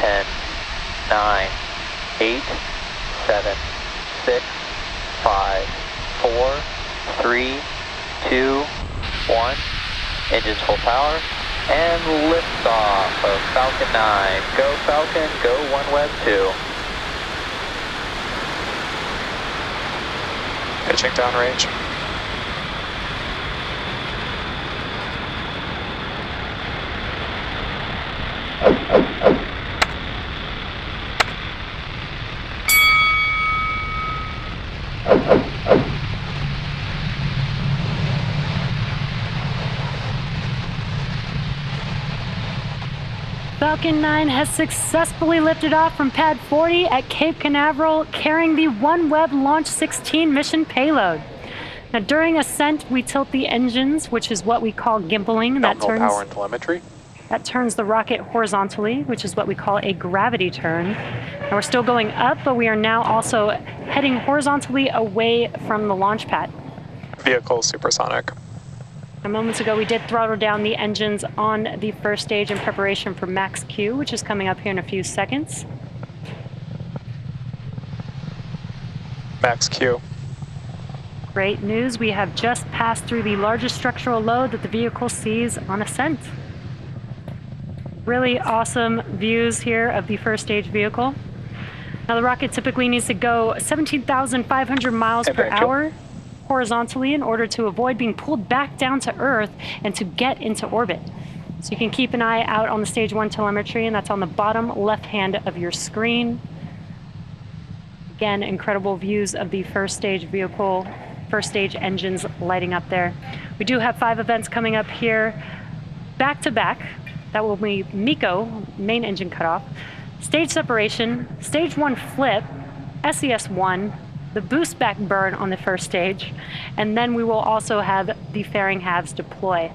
10, 9, 8, 7, 6, 5, 4, 3, 2, 1. Engines full power. And liftoff of Falcon 9. Go Falcon, go OneWeb 2. Pitching downrange. Falcon 9 has successfully lifted off from pad 40 at Cape Canaveral, carrying the OneWeb Launch 16 mission payload. Now, during ascent, we tilt the engines, which is what we call gimbaling. Power and telemetry. That turns the rocket horizontally, which is what we call a gravity turn. And we're still going up, but we are now also heading horizontally away from the launch pad. Vehicle supersonic. Moments ago, we did throttle down the engines on the first stage in preparation for max Q, which is coming up here in a few seconds. Max Q. Great news, we have just passed through the largest structural load that the vehicle sees on ascent. Really awesome views here of the first stage vehicle. Now, the rocket typically needs to go 17,500 miles per hour horizontally in order to avoid being pulled back down to Earth and to get into orbit. So you can keep an eye out on the stage 1 telemetry, and that's on the bottom left hand of your screen. Again, incredible views of the first stage vehicle, first stage engines lighting up there. We do have 5 events coming up here back to back. That will be MECO, main engine cutoff, stage separation, stage 1 flip, SES-1, the boost back burn on the first stage, and then we will also have the fairing halves deploy.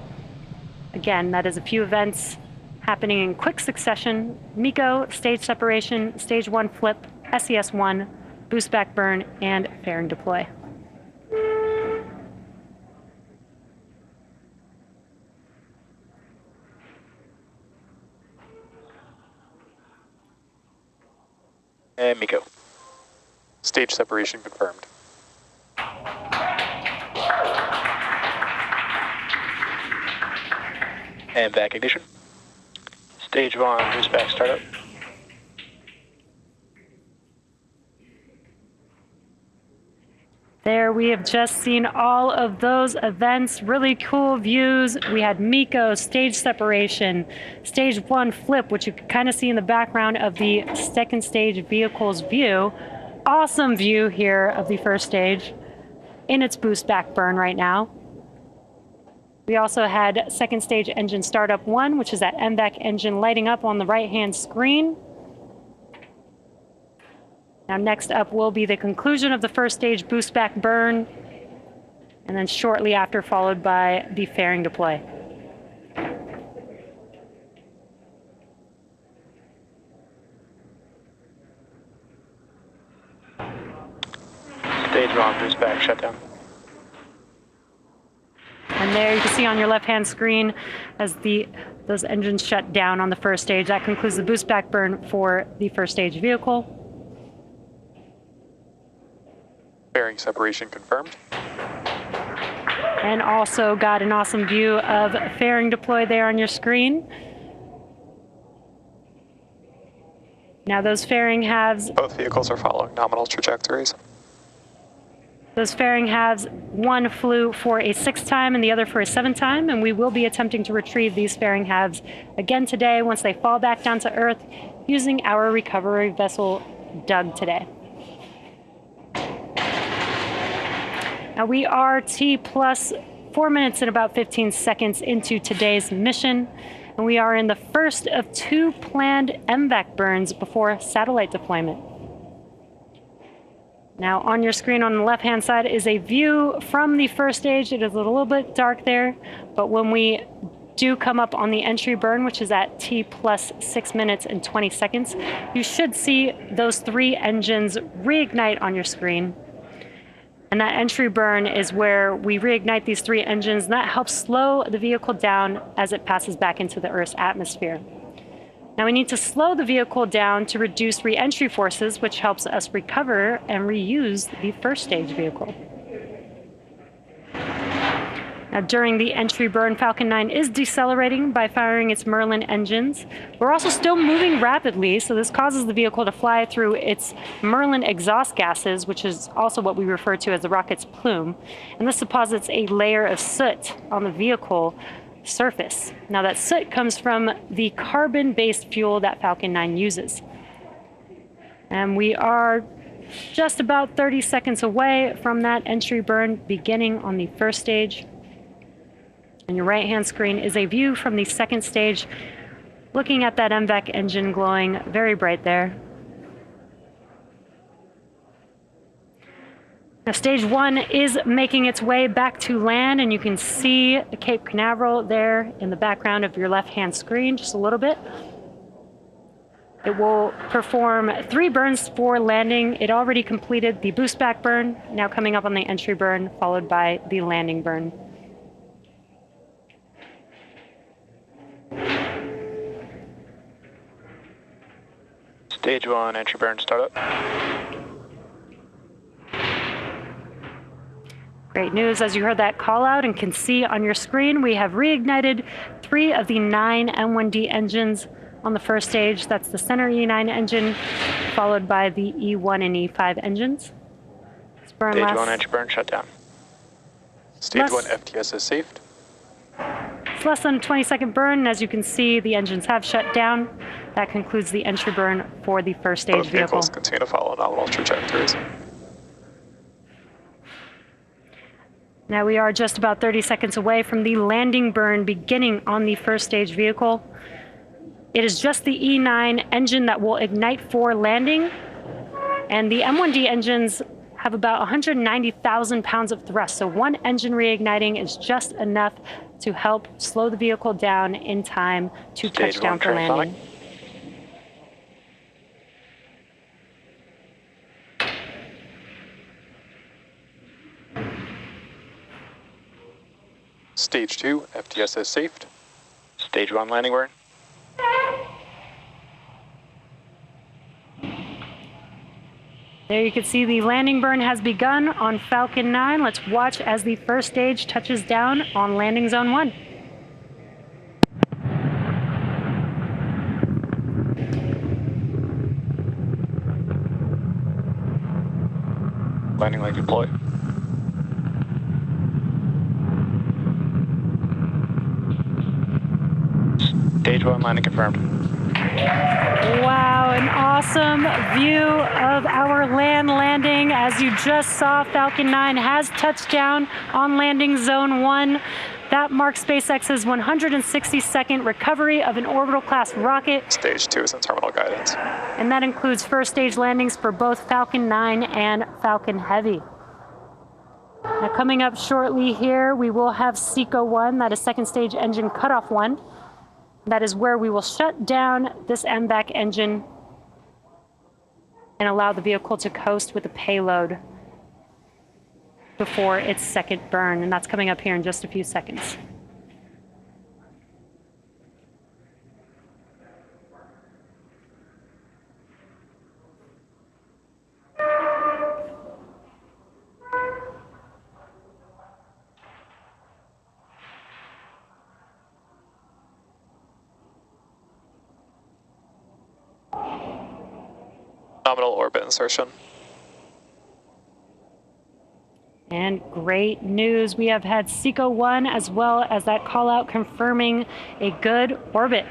Again, that is a few events happening in quick succession: MECO, stage separation, stage 1 flip, SES-1, boost back burn, and fairing deploy. And MECO. Stage separation confirmed. And back ignition. Stage 1, boost back startup. There, we have just seen all of those events, really cool views. We had MECO, stage separation, stage 1 flip, which you can kind of see in the background of the second stage vehicle's view. Awesome view here of the first stage in its boost back burn right now. We also had second stage engine startup 1, which is that MVAC engine lighting up on the right-hand screen. Now, next up will be the conclusion of the first stage boost back burn, and then shortly after followed by the fairing deploy. Stage 1, boost back shutdown. And there you can see on your left-hand screen as those engines shut down on the first stage. That concludes the boost back burn for the first stage vehicle. Fairing separation confirmed. And also got an awesome view of fairing deploy there on your screen. Now those fairing halves... Both vehicles are following nominal trajectories. Those fairing halves, one flew for a 6th time and the other for a 7th time, and we will be attempting to retrieve these fairing halves again today once they fall back down to Earth using our recovery vessel, Doug, today. Now we are T plus 4 minutes and about 15 seconds into today's mission, and we are in the first of 2 planned MVAC burns before satellite deployment. Now on your screen on the left-hand side is a view from the first stage. It is a little bit dark there, but when we do come up on the entry burn, which is at T plus 6 minutes and 20 seconds, you should see those 3 engines reignite on your screen. And that entry burn is where we reignite these 3 engines, and that helps slow the vehicle down as it passes back into the Earth's atmosphere. Now we need to slow the vehicle down to reduce re-entry forces, which helps us recover and reuse the first stage vehicle. Now, during the entry burn, Falcon 9 is decelerating by firing its Merlin engines. We're also still moving rapidly, so this causes the vehicle to fly through its Merlin exhaust gases, which is also what we refer to as the rocket's plume. And this deposits a layer of soot on the vehicle surface. Now, that soot comes from the carbon-based fuel that Falcon 9 uses. And we are just about 30 seconds away from that entry burn beginning on the first stage. On your right-hand screen is a view from the second stage, looking at that MVAC engine glowing very bright there. Now, stage 1 is making its way back to land, and you can see Cape Canaveral there in the background of your left-hand screen, just a little bit. It will perform 3 burns for landing. It already completed the boost back burn, now coming up on the entry burn, followed by the landing burn. Stage 1, entry burn startup. Great news. As you heard that call out and can see on your screen, we have reignited 3 of the 9 M1D engines on the first stage. That's the center E9 engine, followed by the E1 and E5 engines. Stage 1, entry burn shut down. Stage 1 FTS is saved. It's less than a 20-second burn, and as you can see, the engines have shut down. That concludes the entry burn for the first stage Both vehicle. vehicles continue to follow nominal trajectories. Now we are just about 30 seconds away from the landing burn beginning on the first stage vehicle. It is just the E9 engine that will ignite for landing, and the M1D engines have about 190,000 pounds of thrust, so one engine reigniting is just enough to help slow the vehicle down in time to touch down for landing. Stage 2 FTS is saved. Stage 1 landing burn. There you can see the landing burn has begun on Falcon 9. Let's watch as the first stage touches down on landing zone 1. Landing leg deployed. Stage 1 landing confirmed. Wow, an awesome view of our landing. As you just saw, Falcon 9 has touched down on landing zone 1. That marks SpaceX's 162nd recovery of an orbital class rocket. Stage 2 is in terminal guidance. And that includes first stage landings for both Falcon 9 and Falcon Heavy. Now coming up shortly here, we will have SECO 1, that is second stage engine cutoff 1. That is where we will shut down this MVAC engine and allow the vehicle to coast with the payload before its second burn, and that's coming up here in just a few seconds. Nominal orbit insertion. And great news, we have had SECO 1 as well as that call out confirming a good orbit.